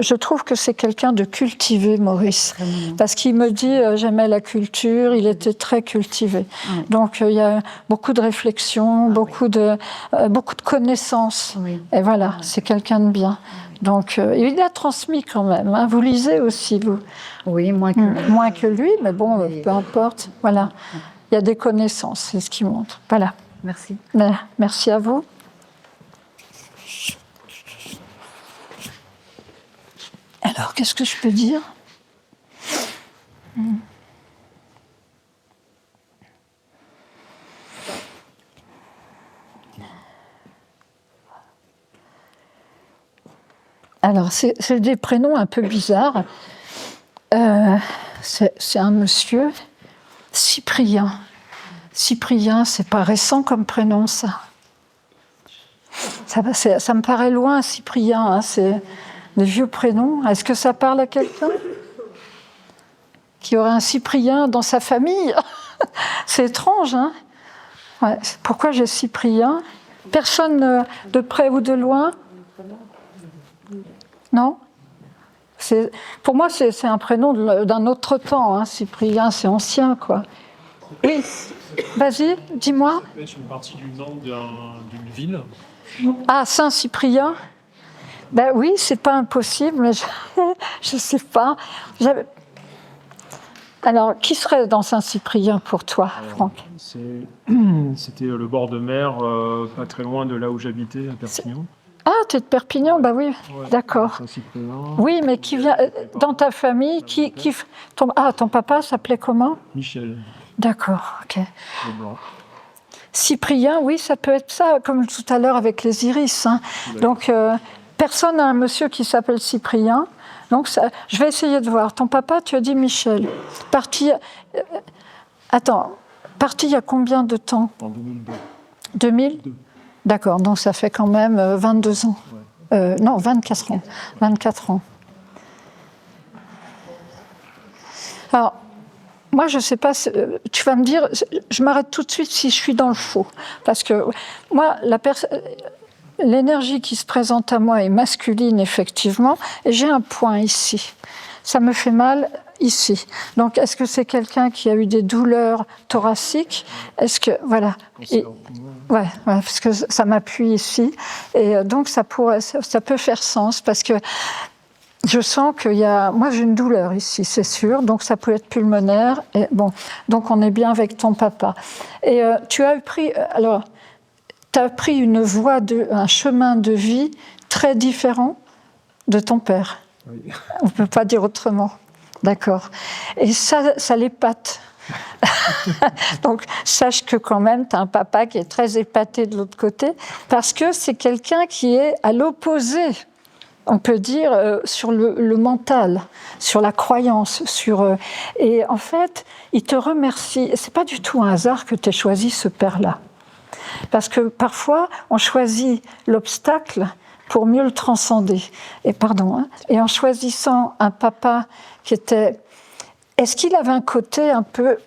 je trouve que c'est quelqu'un de cultivé, Maurice, parce qu'il me dit j'aimais la culture, il était très cultivé. Ouais. Donc il y a beaucoup de réflexion, beaucoup de connaissances. Oui. Et voilà, c'est quelqu'un de bien. Donc, il a transmis quand même. Hein. Vous lisez aussi, vous ? Oui, moins que lui, mais bon, peu importe. Voilà. Il y a des connaissances, c'est ce qui montre. Voilà. Merci. Merci à vous. Alors, qu'est-ce que je peux dire ? Alors, c'est des prénoms un peu bizarres. C'est un monsieur, Cyprien. Cyprien, c'est pas récent comme prénom, ça. Ça me paraît loin, Cyprien. Hein, c'est des vieux prénoms. Est-ce que ça parle à quelqu'un qui aurait un Cyprien dans sa famille? C'est étrange, hein? Ouais. Pourquoi j'ai Cyprien? Personne de près ou de loin? Non? Pour moi, c'est un prénom d'un autre temps. Hein. Cyprien, c'est ancien, quoi. Oui, vas-y, dis-moi. C'est une partie du nom d'une ville. Ah, Saint-Cyprien? Ben oui, c'est pas impossible, mais je sais pas. Alors, qui serait dans Saint-Cyprien pour toi, Franck? C'était le bord de mer, pas très loin de là où j'habitais, à Perpignan. Ah, tu es de Perpignan, bah oui, ouais, d'accord. Oui, mais qui vient dans ta famille, ton papa s'appelait comment? Michel. D'accord, ok. Cyprien, oui, ça peut être ça, comme tout à l'heure avec les iris. Hein. Donc, personne n'a un monsieur qui s'appelle Cyprien. Donc, je vais essayer de voir. Ton papa, tu as dit Michel. Parti il y a combien de temps? En 2002. 2002. D'accord, donc ça fait quand même 22 ans. Ouais. Non, 24 ans. 24 ans. Alors, moi, je ne sais pas, tu vas me dire, je m'arrête tout de suite si je suis dans le faux. Parce que moi, l'énergie qui se présente à moi est masculine, effectivement, et j'ai un point ici. Ça me fait mal ici. Donc, est-ce que c'est quelqu'un qui a eu des douleurs thoraciques? Est-ce que, voilà. Ouais, parce que ça m'appuie ici. Et donc, ça peut faire sens, parce que je sens moi j'ai une douleur ici, c'est sûr, donc ça peut être pulmonaire. Et bon, donc on est bien avec ton papa. Et tu as pris une voie, un chemin de vie très différent de ton père. Oui. On ne peut pas dire autrement. D'accord. Et ça l'épate. Donc, sache que quand même, tu as un papa qui est très épaté de l'autre côté, parce que c'est quelqu'un qui est à l'opposé, on peut dire, sur le mental, sur la croyance. Et en fait, il te remercie. Ce n'est pas du tout un hasard que tu aies choisi ce père-là. Parce que parfois, on choisit l'obstacle pour mieux le transcender. Et en choisissant un papa qui était... Est-ce qu'il avait un côté un peu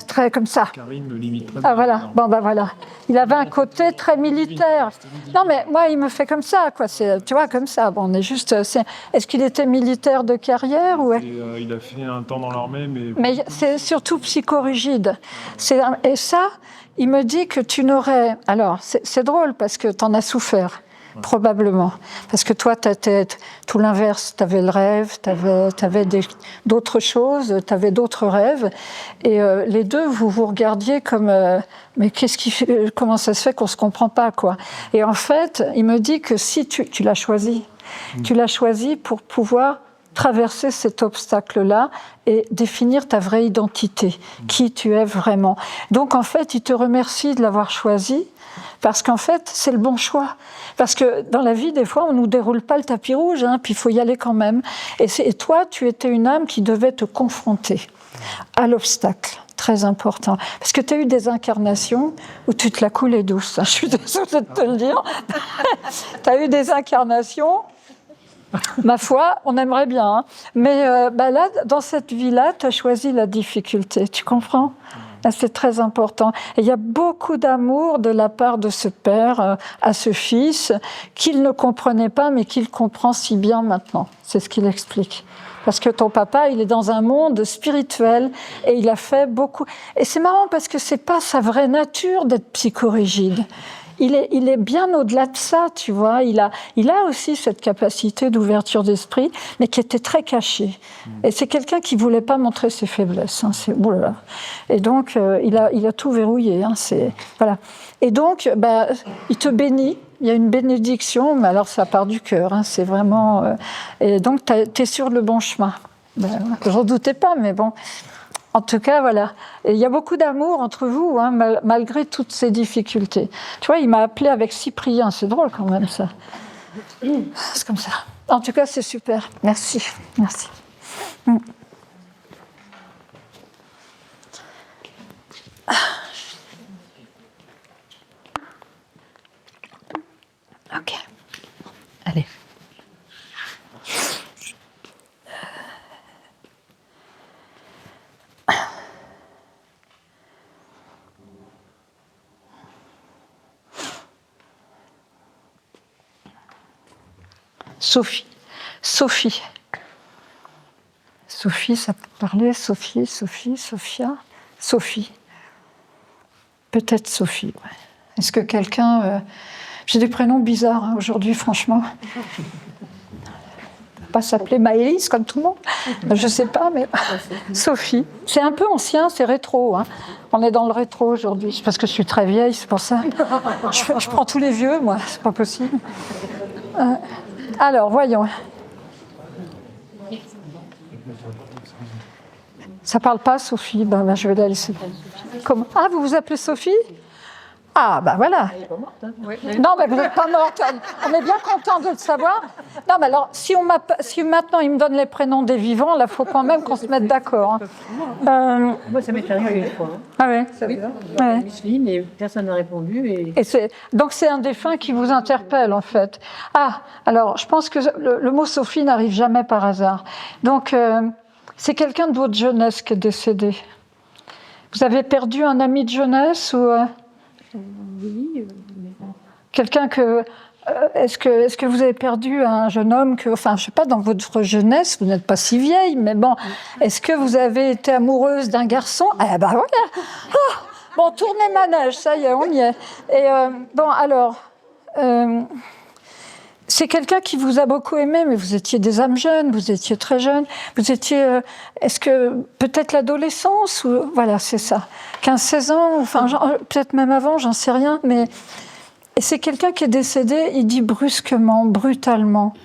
Très comme ça. Karine me limite très Ah voilà, bon ben voilà. Il avait un côté très militaire. Non mais moi il me fait comme ça, quoi. Tu vois, comme ça. Bon, on est juste. Est-ce qu'il était militaire de carrière ou... Il a fait un temps dans l'armée, mais... Mais c'est surtout psychorigide. Et ça, il me dit que tu n'aurais... Alors, c'est drôle parce que tu en as souffert. Probablement. Parce que toi, tu étais tout l'inverse. Tu avais le rêve, tu avais d'autres choses, tu avais d'autres rêves. Et les deux, vous vous regardiez comme mais comment ça se fait qu'on ne se comprend pas, quoi. Et en fait, il me dit que si tu l'as choisi, tu l'as choisi pour pouvoir traverser cet obstacle-là et définir ta vraie identité, qui tu es vraiment. Donc en fait, il te remercie de l'avoir choisi, parce qu'en fait, c'est le bon choix. Parce que dans la vie, des fois, on ne nous déroule pas le tapis rouge, hein, puis il faut y aller quand même. Et toi, tu étais une âme qui devait te confronter à l'obstacle. Très important. Parce que tu as eu des incarnations où tu te la coulais douce. Je suis désolée de te le dire. Tu as eu des incarnations, ma foi, on aimerait bien. Hein. Mais là, dans cette vie-là, tu as choisi la difficulté. Tu comprends ? C'est très important. Et il y a beaucoup d'amour de la part de ce père à ce fils qu'il ne comprenait pas, mais qu'il comprend si bien maintenant. C'est ce qu'il explique. Parce que ton papa, il est dans un monde spirituel et il a fait beaucoup... Et c'est marrant parce que c'est pas sa vraie nature d'être psychorigide. Il est bien au-delà de ça, tu vois. Il a aussi cette capacité d'ouverture d'esprit, mais qui était très cachée. Et c'est quelqu'un qui voulait pas montrer ses faiblesses. Hein, oulala. Et donc, il a tout verrouillé. Hein, voilà. Et donc, il te bénit. Il y a une bénédiction, mais alors ça part du cœur. Hein, c'est vraiment... et donc, tu es sur le bon chemin. J'en doutais pas, mais bon... En tout cas, voilà. Et il y a beaucoup d'amour entre vous, hein, malgré toutes ces difficultés. Tu vois, il m'a appelé avec Cyprien. C'est drôle quand même, ça. C'est comme ça. En tout cas, c'est super. Merci. Merci. Ok. Allez. Sophie. Sophie, ça peut parler. Sophie, Sophia. Sophie. Peut-être Sophie, ouais. Est-ce que quelqu'un... J'ai des prénoms bizarres hein, aujourd'hui, franchement. Pas s'appeler Maëlys comme tout le monde. Je sais pas, mais Sophie. C'est un peu ancien, c'est rétro. Hein. On est dans le rétro aujourd'hui. Parce que je suis très vieille, c'est pour ça. Je prends tous les vieux, moi. C'est pas possible. Alors, voyons. Ça parle pas, Sophie. Je vais la laisser. Comment ? Ah, vous vous appelez Sophie ? Ah, voilà. Elle n'est pas morte. Hein. Non, mais vous n'êtes pas morte. On est bien content de le savoir. Non, mais alors, si maintenant il me donne les prénoms des vivants, là, il faut quand même qu'on se mette d'accord. Hein. Moi, ça m'est arrivé une fois. Hein. Ah ouais. Ça oui. Micheline, et personne n'a répondu. Donc, c'est un défunt qui vous interpelle, en fait. Ah, alors, je pense que le mot Sophie n'arrive jamais par hasard. Donc, c'est quelqu'un de votre jeunesse qui est décédé. Vous avez perdu un ami de jeunesse ou... Oui. Quelqu'un que... Est-ce que vous avez perdu un jeune homme que... Enfin, je ne sais pas, dans votre jeunesse, vous n'êtes pas si vieille, mais bon, est-ce que vous avez été amoureuse d'un garçon ? Ah, voilà. Oh, bon, tournez manège, ça y est, on y est. Et bon, alors... c'est quelqu'un qui vous a beaucoup aimé, mais vous étiez des âmes jeunes, vous étiez très jeunes, vous étiez, est-ce que peut-être l'adolescence ou voilà, c'est ça, 15-16 ans, enfin peut-être même avant, j'en sais rien, mais et c'est quelqu'un qui est décédé, il dit brusquement, brutalement,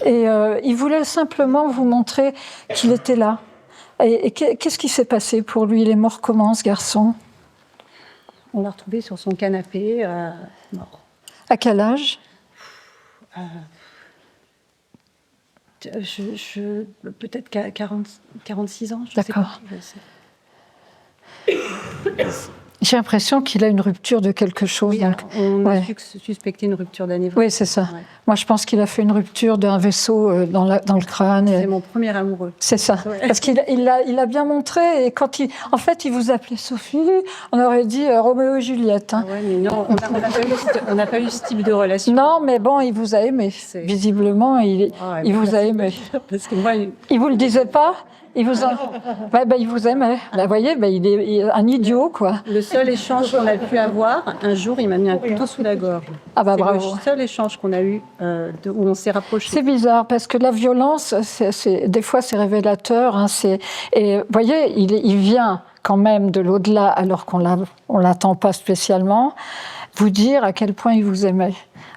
et il voulait simplement vous montrer qu'il était là. Et qu'est-ce qui s'est passé pour lui ? Il est mort comment, ce garçon ? On l'a retrouvé sur son canapé, mort. À quel âge ? Peut-être 46 ans, je D'accord. sais pas. J'ai l'impression qu'il a une rupture de quelque chose. Oui, donc, on a suspecté une rupture d'anévrisme. Oui, c'est ça. Ouais. Moi, je pense qu'il a fait une rupture d'un vaisseau dans le crâne. C'est mon premier amoureux. C'est ça. Ouais. Parce qu'il a bien montré. Et quand en fait, il vous appelait Sophie, on aurait dit Roméo et Juliette. Hein. Ouais, mais non, on n'a pas eu ce type de relation. Non, mais bon, il vous a aimé. Visiblement, il vous a aimé. Parce que moi, il vous le disait pas. Il vous aimait. Vous voyez, il est un idiot, quoi. Le seul échange qu'on a pu avoir, un jour, il m'a mis un couteau sous la gorge. Ah bah bravo. C'est le seul échange qu'on a eu où on s'est rapprochés. C'est bizarre, parce que la violence, des fois, c'est révélateur. Hein, et vous voyez, il vient quand même de l'au-delà, alors qu'on l'attend pas spécialement, vous dire à quel point il vous aimait.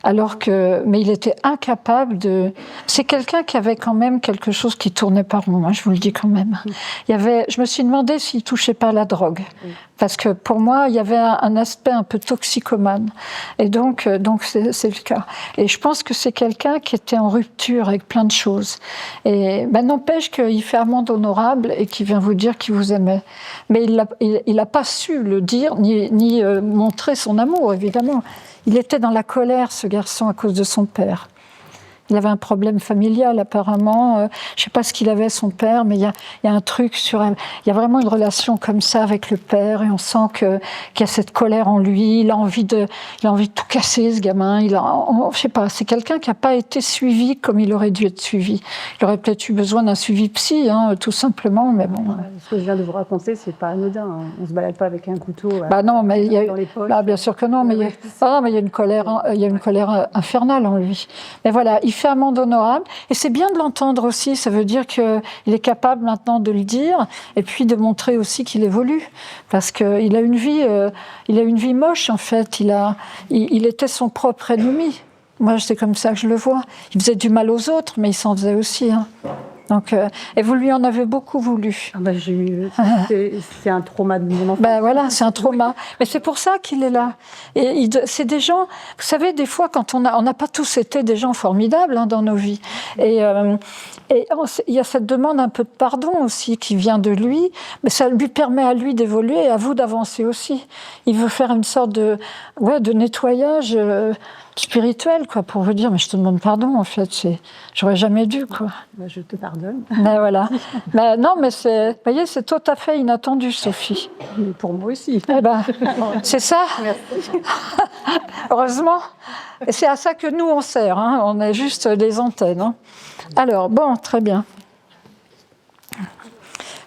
Mais il était incapable de... C'est quelqu'un qui avait quand même quelque chose qui tournait pas rond, hein, je vous le dis quand même. Je me suis demandé s'il touchait pas à la drogue. Parce que pour moi, il y avait un aspect un peu toxicomane. Et donc c'est le cas. Et je pense que c'est quelqu'un qui était en rupture avec plein de choses. Et n'empêche qu'il fait amende honorable et qu'il vient vous dire qu'il vous aimait. Mais il n'a pas su le dire, ni montrer son amour, évidemment. Il était dans la colère, ce garçon, à cause de son père. Il avait un problème familial, apparemment. Je ne sais pas ce qu'il avait, son père, mais il y a un truc il y a vraiment une relation comme ça avec le père, et on sent qu'il y a cette colère en lui. Il a envie de tout casser, ce gamin. Je ne sais pas, c'est quelqu'un qui n'a pas été suivi comme il aurait dû être suivi. Il aurait peut-être eu besoin d'un suivi psy, hein, tout simplement, mais bon. Ce que je viens de vous raconter, c'est pas anodin. Hein. On ne se balade pas avec un couteau non, mais dans les poches. Bien sûr que non, mais il y a une colère infernale en lui. Mais voilà, il fait amende honorable, et c'est bien de l'entendre aussi. Ça veut dire qu'il est capable maintenant de le dire, et puis de montrer aussi qu'il évolue, parce qu'il a une vie moche en fait. Il était son propre ennemi. Moi, c'est comme ça que je le vois. Il faisait du mal aux autres, mais il s'en faisait aussi. Hein. Donc, et vous lui en avez beaucoup voulu. C'est un trauma de mon enfance. Voilà, c'est un trauma. Mais c'est pour ça qu'il est là. Et c'est des gens, vous savez, des fois, quand on n'a pas tous été des gens formidables dans nos vies. Et il y a cette demande un peu de pardon aussi qui vient de lui, mais ça lui permet à lui d'évoluer et à vous d'avancer aussi. Il veut faire une sorte de nettoyage spirituel, quoi, pour vous dire, mais je te demande pardon, en fait, j'aurais jamais dû, quoi. Je te pardonne. Mais voilà. Non, mais vous voyez, c'est tout à fait inattendu, Sophie. Mais pour moi aussi. C'est ça. Merci. Heureusement. Et c'est à ça que nous, on sert. Hein. On est juste des antennes. Hein. Alors, bon, très bien.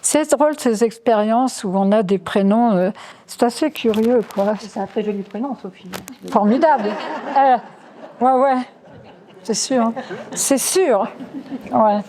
C'est drôle, ces expériences où on a des prénoms, c'est assez curieux, quoi. C'est un très joli prénom, Sophie. Formidable. Ouais, c'est sûr. C'est sûr. Ouais.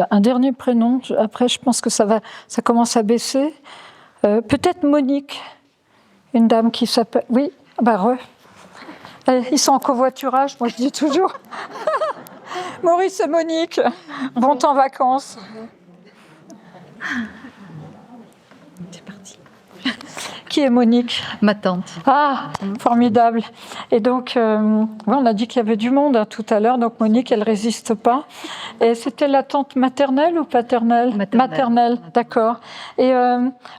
Un dernier prénom, après je pense que ça commence à baisser. Peut-être Monique, une dame qui s'appelle... Oui, ils sont en covoiturage, moi je dis toujours. Maurice et Monique, bon temps vacances. C'est parti. Qui est Monique? Ma tante. Ah, formidable. Et donc, on a dit qu'il y avait du monde tout à l'heure, donc Monique, elle résiste pas. Et c'était la tante maternelle ou paternelle? Maternelle, d'accord. Et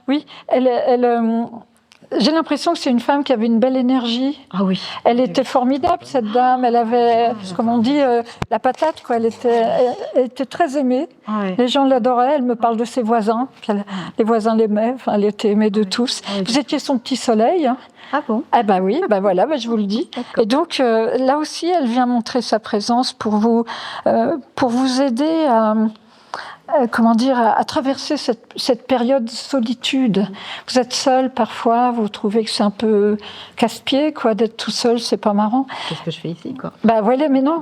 oui, j'ai l'impression que c'est une femme qui avait une belle énergie. Ah oui. Elle était formidable, cette dame. Elle avait, comme on dit, la patate, quoi. Elle était très aimée. Oui. Les gens l'adoraient. Elle me parle de ses voisins. Les voisins l'aimaient. Enfin, elle était aimée de tous. Oui. Vous étiez son petit soleil. Hein. Ah bon? Ah ben oui, voilà, je vous le dis. Et donc, là aussi, elle vient montrer sa présence pour vous aider comment dire, à traverser cette période de solitude. Vous êtes seul parfois, vous trouvez que c'est un peu casse-pied, quoi, d'être tout seul, c'est pas marrant. Qu'est-ce que je fais ici, quoi? Ben voilà, mais non,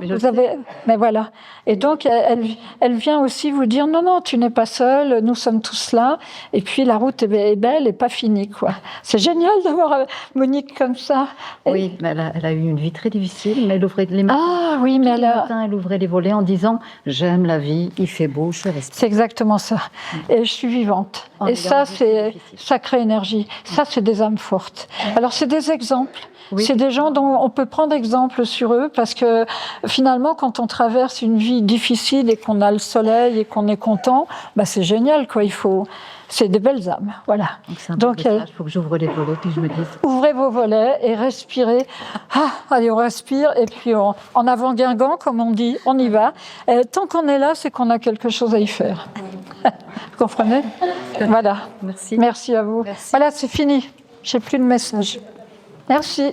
mais voilà. Et donc, elle vient aussi vous dire, non, tu n'es pas seul, nous sommes tous là, et puis la route est belle et pas finie, quoi. C'est génial d'avoir Monique comme ça. Oui, mais elle a eu une vie très difficile, mais elle ouvrait les matins. Ah oui, mais elle ouvrait les volets en disant, j'aime la vie, il fait beau, je reste. C'est exactement ça. Et je suis vivante. Et ça, c'est sacrée énergie. Ça, c'est des âmes fortes. Alors, c'est des exemples. Oui. C'est des gens dont on peut prendre exemple sur eux parce que finalement, quand on traverse une vie difficile et qu'on a le soleil et qu'on est content, bah c'est génial, quoi. C'est des belles âmes, voilà. Donc, il faut que j'ouvre les volets puis je me dise. Ouvrez vos volets et respirez. Allez, on respire et puis en avant Guingamp, comme on dit, on y va. Et tant qu'on est là, c'est qu'on a quelque chose à y faire. Vous comprenez? Voilà. Merci. Merci à vous. Merci. Voilà, c'est fini. J'ai plus de message. Merci.